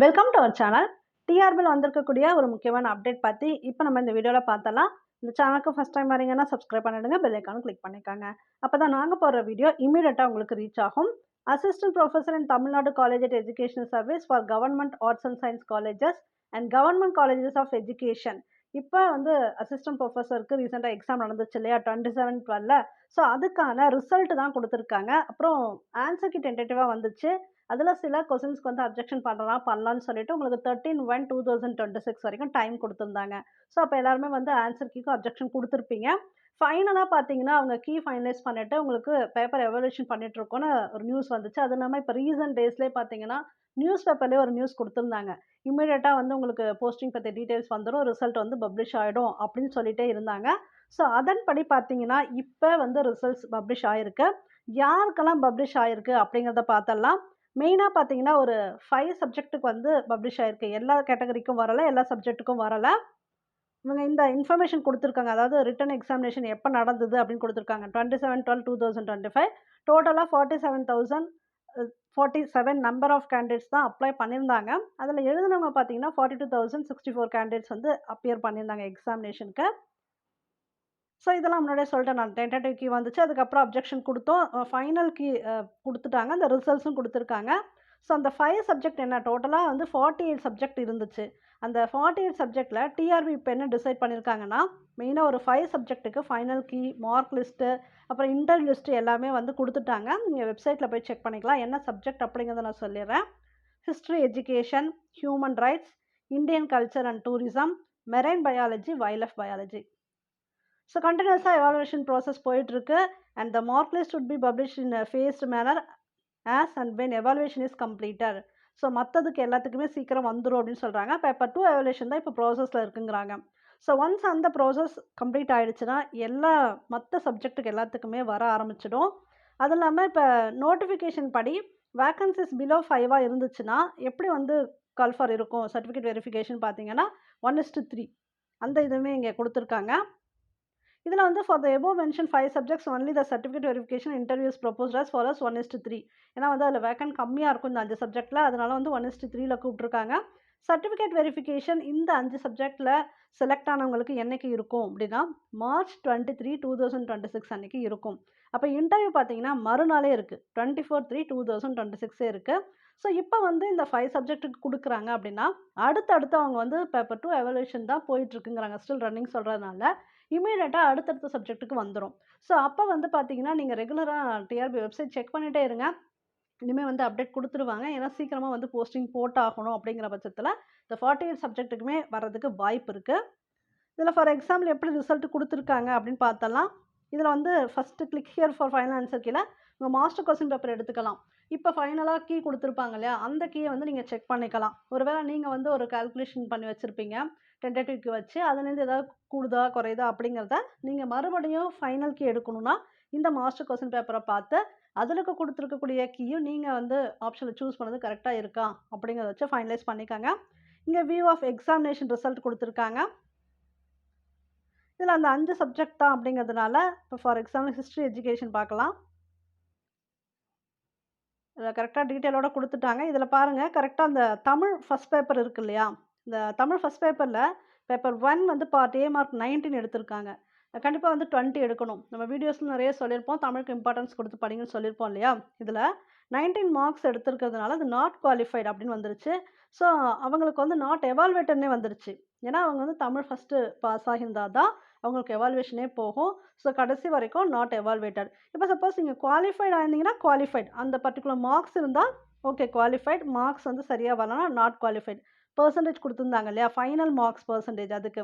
Welcome to our channel. டிஆர்பியில் வந்திருக்கக்கூடிய ஒரு முக்கியமான அப்டேட் பற்றி இப்போ நம்ம இந்த வீடியோவில் பார்த்தலாம். இந்த சேனலுக்கு ஃபஸ்ட் டைம் வரீங்கன்னா சப்ஸ்கிரைப் பண்ணிடுங்க, பெல் ஐக்கானும் கிளிக் பண்ணிக்கோங்க. அப்போ தான் நாங்கள் போடுற வீடியோ இமீடியட்டாக உங்களுக்கு ரீச் ஆகும். Assistant professor in Tamil Nadu college at educational service for government arts and science colleges and government colleges of education. இப்போ வந்து அசிஸ்டன்ட் ப்ரொஃபஸருக்கு ரீசெண்டாக எக்ஸாம் நடந்துச்சு இல்லையா, 27/12. ஸோ அதுக்கான ரிசல்ட் தான் கொடுத்துருக்காங்க. அப்புறம் ஆன்சருக்கு டென்டேட்டிவாக வந்துச்சு. அதில் சில கொஸ்டின்ஸ்க்கு வந்து அப்ஜெக்ஷன் பண்ணலாம்னு சொல்லிட்டு உங்களுக்கு 13/1/2026 வரைக்கும் டைம் கொடுத்துருந்தாங்க. ஸோ அப்போ எல்லாருமே வந்து ஆன்சர் கீக்கும் அப்ஜெக்ஷன் கொடுத்துருப்பீங்க. ஃபைனலாக பார்த்தீங்கன்னா அவங்க கீ ஃபைனலைஸ் பண்ணிட்டு உங்களுக்கு பேப்பர் எவல்யூஷன் பண்ணிட்டு இருக்கோன்னு ஒரு நியூஸ் வந்துச்சு. அது இல்லாமல் இப்போ ரீசன்ட் டேஸ்லேயே பார்த்தீங்கன்னா நியூஸ் பேப்பர்லேயே ஒரு நியூஸ் கொடுத்துருந்தாங்க. இமீடியட்டாக வந்து உங்களுக்கு போஸ்டிங் பற்றி டீட்டெயில்ஸ் வந்துடும், ரிசல்ட் வந்து பப்ளிஷ் ஆகிடும் அப்படின்னு சொல்லிட்டே இருந்தாங்க. ஸோ அதன்படி பார்த்தீங்கன்னா இப்போ வந்து ரிசல்ட்ஸ் பப்ளிஷ் ஆகிருக்கு. யாருக்கெல்லாம் பப்ளிஷ் ஆகிருக்கு அப்படிங்கிறத பார்த்தலாம். மெயினாக பார்த்தீங்கன்னா ஒரு 5 சப்ஜெக்ட்டுக்கு வந்து பப்ளிஷ் ஆயிருக்கு. எல்லா கேட்டகரிக்கும் வரல, எல்லா சப்ஜெக்ட்டுக்கும் வரல. இவங்க இந்த இன்ஃபர்மேஷன் குடுத்துருக்காங்க. அதாவது ரிட்டன் எக்ஸாமினேஷன் எப்ப நடந்தது அப்படின்னு குடுத்துருக்காங்க. 27/12/2025 டோட்டலா 47 நம்பர் ஆஃப் கேண்டிடேட்ஸ் தான் அப்ளை பண்ணியிருந்தாங்க. அதில எழுதினவங்க பார்த்தீங்கன்னா 42,064 கேண்டிடேட்ஸ் வந்து அப்பியர் பண்ணியிருந்தாங்க எக்ஸாமினேஷனுக்கு. ஸோ இதெல்லாம் முன்னாடியே சொல்லிட்டேன் நான். டென்டேட்டிவ் கீ வந்துச்சு. அதுக்கப்புறம் அப்ஜெக்ஷன் குடுத்தோம். ஃபைனல் கீ குடுத்துட்டாங்க. அந்த ரிசல்ட்ஸும் குடுத்துருக்காங்க. ஸோ அந்த 5 சப்ஜெக்ட் என்ன டோட்டலா வந்து 48 சப்ஜெக்ட் இருந்துச்சு. அந்த 48 சப்ஜெக்ட்ல டிஆர்பி இப்ப என்ன டிசைட் பண்ணியிருக்காங்கன்னா, மெயினா ஒரு 5 சப்ஜெக்ட்டுக்கு ஃபைனல் கீ, மார்க் லிஸ்ட்டு, அப்புறம் இன்டர்வியூ லிஸ்ட் எல்லாமே வந்து குடுத்துட்டாங்க. நீங்க வெப்சைட்ல போய் செக் பண்ணிக்கலாம். என்ன சப்ஜெக்ட் அப்படிங்கிறத நான் சொல்லிர்றேன். History education, human rights, Indian culture and tourism, marine biology, wild life biology. So கன்டினியூஸா எவாலுவேஷன் ப்ராசஸ் போயிட்டுருக்கு. And the mark list would be published in a phased manner as and when evaluation is completed. So மற்றதுக்கு எல்லாத்துக்குமே சீக்கிரம் வந்துடும் அப்படின்னு சொல்கிறாங்க. Paper 2 evaluation தான் இப்போ ப்ராசஸில் இருக்குங்கிறாங்க. ஸோ ஒன்ஸ் அந்த ப்ராசஸ் கம்ப்ளீட் ஆகிடுச்சுன்னா எல்லா மற்ற சப்ஜெக்ட்டுக்கு எல்லாத்துக்குமே வர ஆரம்பிச்சிடும். அது இல்லாமல் இப்போ நோட்டிஃபிகேஷன் படி வேக்கன்சிஸ் பிலோ 5 இருந்துச்சுன்னா எப்படி வந்து கால் ஃபார் இருக்கும் சர்டிஃபிகேட் வெரிஃபிகேஷன் பார்த்தீங்கன்னா 1:3 அந்த இதுவுமே இங்கே கொடுத்துருக்காங்க. இதில் வந்து for the above mention 5 subjects only the certificate verification interviews proposed as follows 1:3. ஏன்னா வந்து அதில் வேக்கன்ட் கம்மியாக இருக்கும் இந்த 5 சப்ஜெக்டில், அதனால வந்து 1:3ல கூப்பிட்ருக்காங்க. சர்டிஃபிகேட் வெரிஃபிகேஷன் இந்த 5 சப்ஜெக்டில் செலக்ட் ஆனவங்களுக்கு என்னைக்கு இருக்கும் அப்படின்னா March 23, 2026 அன்னைக்கு இருக்கும். அப்போ இன்டர்வியூ பார்த்தீங்கன்னா மறுநாளே இருக்குது, 24/3/2026 இருக்குது. ஸோ இப்போ வந்து இந்த 5 சப்ஜெக்ட்டுக்கு கொடுக்குறாங்க அப்படின்னா அடுத்தடுத்து அவங்க வந்து பேப்பர் 2 எவல்யூஷன் தான் போயிட்டுருக்குங்கிறாங்க. ஸ்டில் ரன்னிங் சொல்கிறதுனால இமீடியட்டாக அடுத்தடுத்த சப்ஜெக்ட்டுக்கு வந்துடும். ஸோ அப்போ வந்து பார்த்தீங்கன்னா நீங்கள் ரெகுலராக டிஆர்பி வெப்சைட் செக் பண்ணிகிட்டே இருங்க. இனிமேல் வந்து அப்டேட் கொடுத்துருவாங்க. ஏன்னா சீக்கிரமாக வந்து போஸ்டிங் போட்டாகணும் அப்படிங்கிற பட்சத்தில் இந்த 48 சப்ஜெக்ட்டுக்குமே வர்றதுக்கு வாய்ப்பு இருக்குது. இதில் ஃபார் எக்ஸாம்பிள் எப்படி ரிசல்ட் கொடுத்துருக்காங்க அப்படின்னு பார்த்தலாம். இதில் வந்து first click here for final answer கீழே உங்கள் மாஸ்டர் கொஸ்டின் பேப்பர் எடுத்துக்கலாம். இப்போ ஃபைனலாக கீ கொடுத்துருப்பாங்க இல்லையா, அந்த கீயை வந்து நீங்கள் செக் பண்ணிக்கலாம். ஒருவேளை நீங்கள் வந்து ஒரு கால்குலேஷன் பண்ணி வச்சுருப்பீங்க டென்டேட்டிவ்க்கு வச்சு, அதுலேருந்து ஏதாவது கூடுதா குறையுதா அப்படிங்கிறத நீங்கள் மறுபடியும் ஃபைனல் கீ எடுக்கணும்னா இந்த மாஸ்டர் கொஸ்டின் பேப்பரை பார்த்து அதில் கொடுத்துருக்கக்கூடிய கீயும் நீங்கள் வந்து ஆப்ஷனில் சூஸ் பண்ணது கரெக்டாக இருக்கா அப்படிங்கிறத வச்சு ஃபைனலைஸ் பண்ணிக்கோங்க. இங்கே வியூ ஆஃப் எக்ஸாமினேஷன் ரிசல்ட் கொடுத்துருக்காங்க. இதில் அந்த 5 சப்ஜெக்ட் தான் அப்படிங்கிறதுனால இப்போ ஃபார் எக்ஸாம்பிள் ஹிஸ்ட்ரி எஜுகேஷன் பார்க்கலாம். இதில் கரெக்டாக டீட்டெயிலோட கொடுத்துட்டாங்க. இதில் பாருங்கள் கரெக்டாக அந்த தமிழ் ஃபஸ்ட் பேப்பர் இருக்குது இல்லையா, இந்த தமிழ் ஃபஸ்ட் பேப்பரில் பேப்பர் 1 வந்து பார்ட் ஏ மார்க் 19 எடுத்திருக்காங்க. கண்டிப்பாக வந்து 20 எடுக்கணும். நம்ம வீடியோஸில் நிறைய சொல்லியிருப்போம், தமிழுக்கு இம்பார்ட்டன்ஸ் கொடுத்து படிங்கன்னு சொல்லியிருப்போம் இல்லையா. இதில் 19 மார்க்ஸ் எடுத்திருக்கிறதுனால அது நாட் குவாலிஃபைடு அப்படின்னு வந்துருச்சு. ஸோ அவங்களுக்கு வந்து நாட் எவால்வேட்டட்னே வந்துருச்சு. ஏன்னா அவங்க வந்து தமிழ் ஃபஸ்ட்டு பாஸ் ஆகியிருந்தால் தான் அவங்களுக்கு எவால்வேஷனே போகும். ஸோ கடைசி வரைக்கும் நாட் எவால்வேட்டட். இப்போ சப்போஸ் நீங்கள் குவாலிஃபைட் ஆயிருந்தீங்கன்னா குவாலிஃபைட், அந்த பர்டிகுலர் மார்க்ஸ் இருந்தால் ஓகே குவாலிஃபைட், மார்க்ஸ் வந்து சரியாக வரலன்னா நாட் குவாலிஃபைட். பெர்சன்டேஜ் கொடுத்துருந்தாங்க இல்லையா, ஃபைனல் மார்க்ஸ் பெர்சன்டேஜ் அதுக்கு.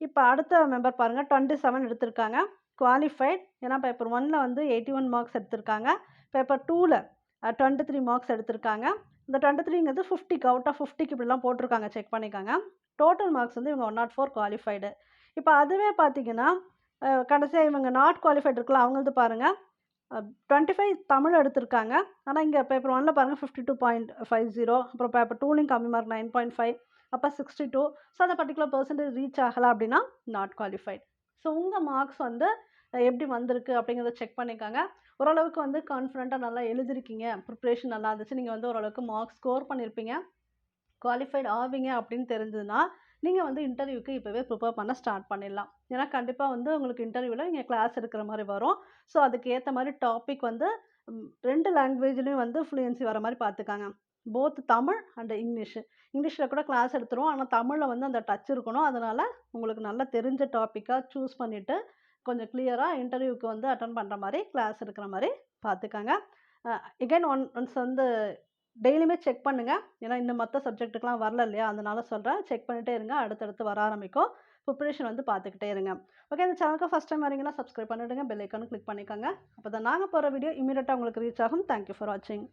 இப்போ அடுத்த மெம்பர் பாருங்கள் 27 எடுத்திருக்காங்க, குவாலிஃபைட். ஏன்னா பேப்பர் 1ல் வந்து 81 மார்க்ஸ் எடுத்திருக்காங்க, பேப்பர் 2ல் 23 மார்க்ஸ் எடுத்திருக்காங்க. இந்த 23ங்கிறது 50க்கு அவுட் ஆஃப் 50க்கு இப்படிலாம் போட்டிருக்காங்க, செக் பண்ணிக்கோங்க. டோட்டல் மார்க்ஸ் வந்து இவங்க 104 குவாலிஃபைடு. இப்போ அதுவே பார்த்தீங்கன்னா கடைசியாக இவங்க நாட் குவாலிஃபைட் இருக்குல்ல, அவங்களது பாருங்கள் 25 தமிழ் எடுத்திருக்காங்க. ஆனால் இங்கே பேப்பர் 1ல் பாருங்கள் 52.50, அப்புறம் பேப்பர் 2லையும் கம்மி மார்க் 9.5, அப்போ 62. ஸோ அந்த பர்டிகுலர் பெர்சன்டேஜ் ரீச் ஆகலை அப்படின்னா நாட் குவாலிஃபைட். ஸோ உங்கள் மார்க்ஸ் வந்து எப்படி வந்திருக்கு அப்படிங்கிறத செக் பண்ணிக்கோங்க. ஓரளவுக்கு வந்து கான்ஃபிடென்ட்டாக நல்லா எழுதிருக்கீங்க, ப்ரிப்ரேஷன் நல்லா இருந்துச்சு, நீங்கள் வந்து ஓரளவுக்கு மார்க்ஸ் ஸ்கோர் பண்ணியிருப்பீங்க. குவாலிஃபைட் ஆவீங்க அப்படின்னு தெரிஞ்சதுன்னா, நீங்க வந்து இன்டர்வியூக்கு இப்பவே ப்ரிப்பேர் பண்ண ஸ்டார்ட் பண்ணிடலாம். ஏன்னா கண்டிப்பா வந்து உங்களுக்கு இன்டர்வியூல நீங்க கிளாஸ் எடுக்கிற மாரி வரும். ஸோ அதுக்கு ஏத்த மாரி டாபிக் வந்து 2 லாங்குவேஜ்லயும் வந்து ஃப்ளூயன்சி வர மாரி பார்த்துக்கங்க. Both Tamil and English. இங்கிலீஷ்ல கூட கிளாஸ் எடுத்துருவோம். ஆனா தமிழ்ல வந்து அந்த டச் இருக்கணும். அதனால உங்களுக்கு நல்லா தெரிஞ்ச டாபிக்கா சூஸ் பண்ணிட்டு, கொஞ்சம் கிளியரா இன்டர்வியூக்கு வந்து அட்டெண்ட் பண்ற மாரி, கிளாஸ் எடுக்கிற மாரி பார்த்துக்கங்க. அ எகைன் ஒன்ஸ் வந்து டெய்லியுமே செக் பண்ணுங்க. ஏன்னா, இன்னும் மத்த சப்ஜெக்ட்டுக்குலாம் வரல இல்லையா? அதனால சொல்றேன். செக் பண்ணிட்டே இருங்க. அடுத்தடுத்து வர ஆரம்பிக்கும். ப்ரிப்பரேஷன் வந்து பார்த்துக்கிட்டே இருங்க. ஓகே. இந்த சேனலுக்கு ஃபர்ஸ்ட் டைம் வரீங்கன்னா சப்ஸ்கிரைப் பண்ணிடுங்க. பெல் ஐக்கானும் கிளிக் பண்ணிக்கோங்க. அப்பதான் நாங்க போடுற வீடியோ இம்மீடியட்டா உங்களுக்கு ரீச் ஆகும். தேங்க் யூ ஃபார் வாட்சிங்.